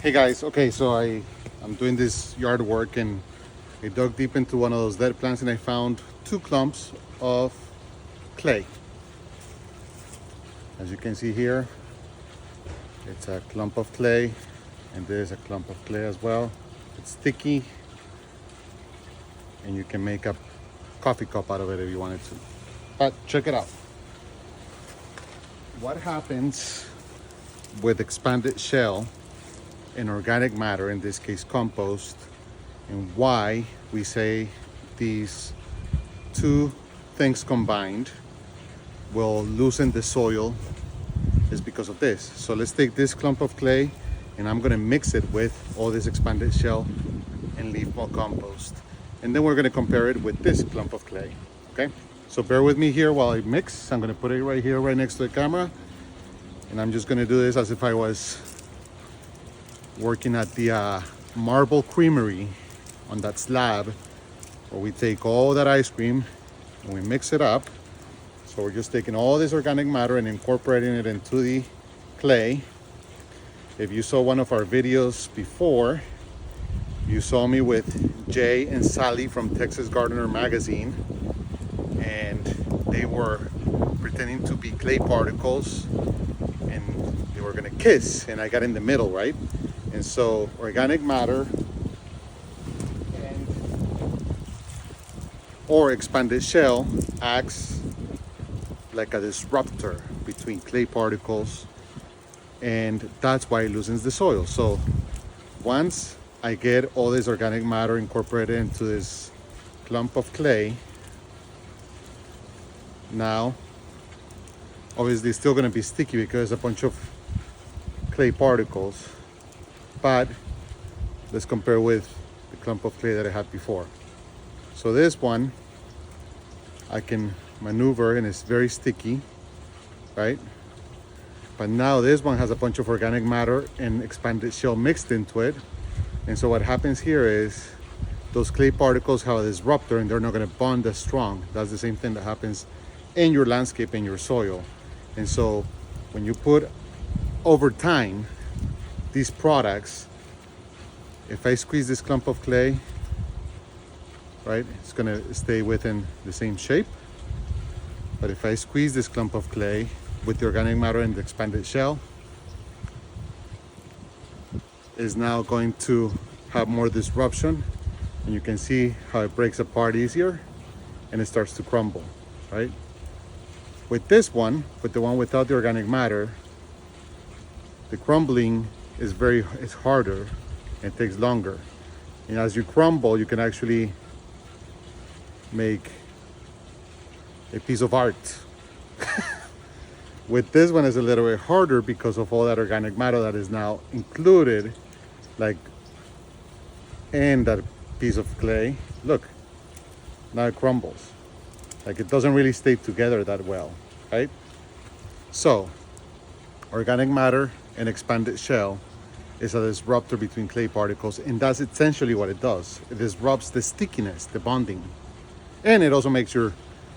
Hey guys, okay, so I'm doing this yard work and I dug deep into one of those dead plants and I found two clumps of clay. As you can see here, it's a clump of clay and there's a clump of clay as well. It's sticky and you can make a coffee cup out of it if you wanted to. But check it out. What happens with expanded shell and organic matter, in this case compost, and why we say these two things combined will loosen the soil is because of this. So let's take this clump of clay and I'm gonna mix it with all this expanded shell and leave more compost. And then we're gonna compare it with this clump of clay, okay? So bear with me here while I mix. I'm gonna put it right here, right next to the camera. And I'm just gonna do this as if I was working at the marble creamery on that slab where we take all that ice cream and we mix it up. So we're just taking all this organic matter and incorporating it into the clay. If you saw one of our videos before, you saw me with Jay and Sally from Texas Gardener magazine, and they were pretending to be clay particles and they were gonna kiss, and I got in the middle, right? And so organic matter or expanded shell acts like a disruptor between clay particles, and that's why it loosens the soil. So once I get all this organic matter incorporated into this clump of clay, now obviously it's still going to be sticky because a bunch of clay particles, but let's compare with the clump of clay that I had before. So this one I can maneuver and it's very sticky, right? But now this one has a bunch of organic matter and expanded shell mixed into it. And so what happens here is those clay particles have a disruptor and they're not going to bond as strong. That's the same thing that happens in your landscape, in your soil. And so when you put over time these products, if I squeeze this clump of clay, right, it's going to stay within the same shape. But if I squeeze this clump of clay with the organic matter and the expanded shell, is now going to have more disruption, and you can see how it breaks apart easier and it starts to crumble, right? With this one, with the one without the organic matter, the crumbling is harder and it takes longer. And as you crumble, you can actually make a piece of art. With this one, it's a little bit harder because of all that organic matter that is now included, like in that piece of clay. Look, now it crumbles. Like it doesn't really stay together that well, right? So, organic matter and expanded shell is a disruptor between clay particles, and that's essentially what it does. It disrupts the stickiness, the bonding. And it also makes your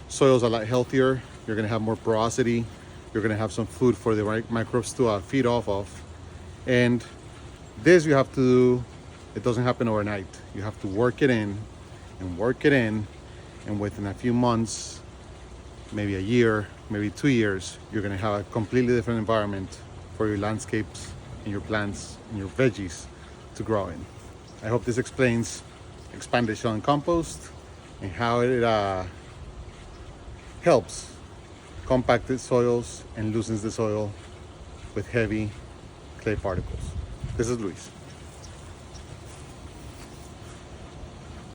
soils a lot healthier. You're gonna have more porosity. You're gonna have some food for the microbes to feed off of. And this you have to do, it doesn't happen overnight. You have to work it in and work it in, and within a few months, maybe a year, maybe 2 years, you're gonna have a completely different environment for your landscapes and your plants and your veggies to grow in. I hope this explains expanded shell and compost and how it helps compacted soils and loosens the soil with heavy clay particles. This is Luis.